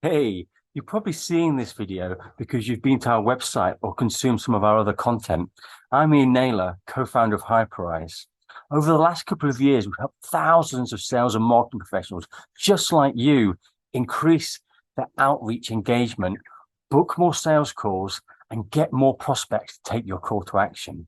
Hey, you're probably seeing this video because you've been to our website or consumed some of our other content. I'm Ian Naylor, co-founder of Hyperize. Over the last couple of years, we've helped thousands of sales and marketing professionals just like you increase their outreach engagement, book more sales calls, and get more prospects to take your call to action.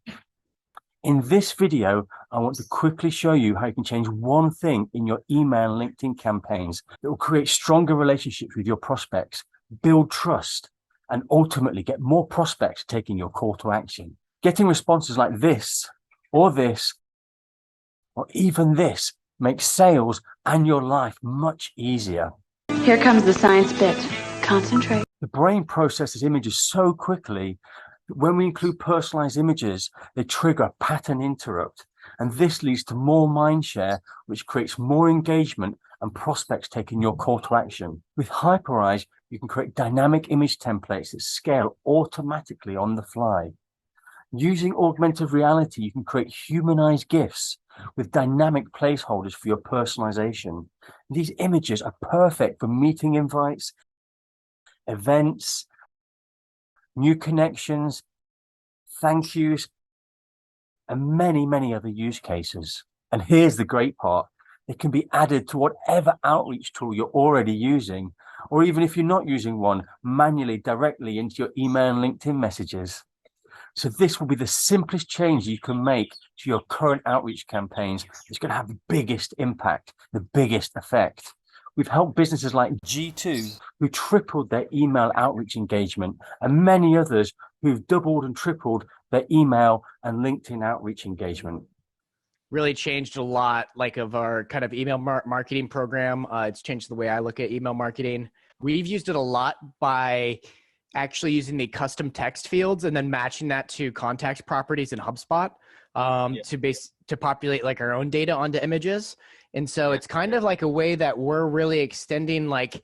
In this video, I want to quickly show you how you can change one thing in your email and LinkedIn campaigns that will create stronger relationships with your prospects, build trust, and ultimately get more prospects taking your call to action. Getting responses like this, or even this makes sales and your life much easier. Here comes the science bit. Concentrate. The brain processes images so quickly that when we include personalized images, they trigger a pattern interrupt. And this leads to more mind share, which creates more engagement and prospects taking your call to action. With Hyperize, you can create dynamic image templates that scale automatically on the fly. Using augmented reality, you can create humanized GIFs with dynamic placeholders for your personalization. These images are perfect for meeting invites, events, new connections, thank yous, and many, many other use cases. And here's the great part. It can be added to whatever outreach tool you're already using, or even if you're not using one, manually directly into your email and LinkedIn messages. So this will be the simplest change you can make to your current outreach campaigns. It's going to have the biggest impact, the biggest effect. We've helped businesses like G2, who tripled their email outreach engagement, and many others who've doubled and tripled their email and LinkedIn outreach engagement. Really changed a lot, like of our kind of email marketing program. It's changed the way I look at email marketing. We've used it a lot by actually using the custom text fields and then matching that to contacts properties in HubSpot to populate like our own data onto images. And so it's kind of like a way that we're really extending like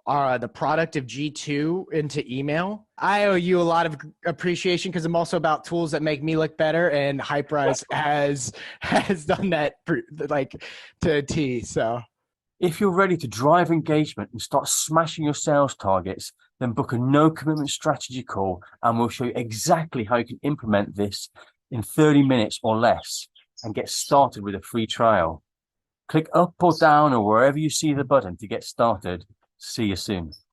the product of G2 into email. I owe you a lot of appreciation because I'm also about tools that make me look better, and Hyperize has done that like to a T. So if you're ready to drive engagement and start smashing your sales targets, then book a no commitment strategy call and we'll show you exactly how you can implement this in 30 minutes or less and get started with a free trial. Click up or down or wherever you see the button to get started. See you soon.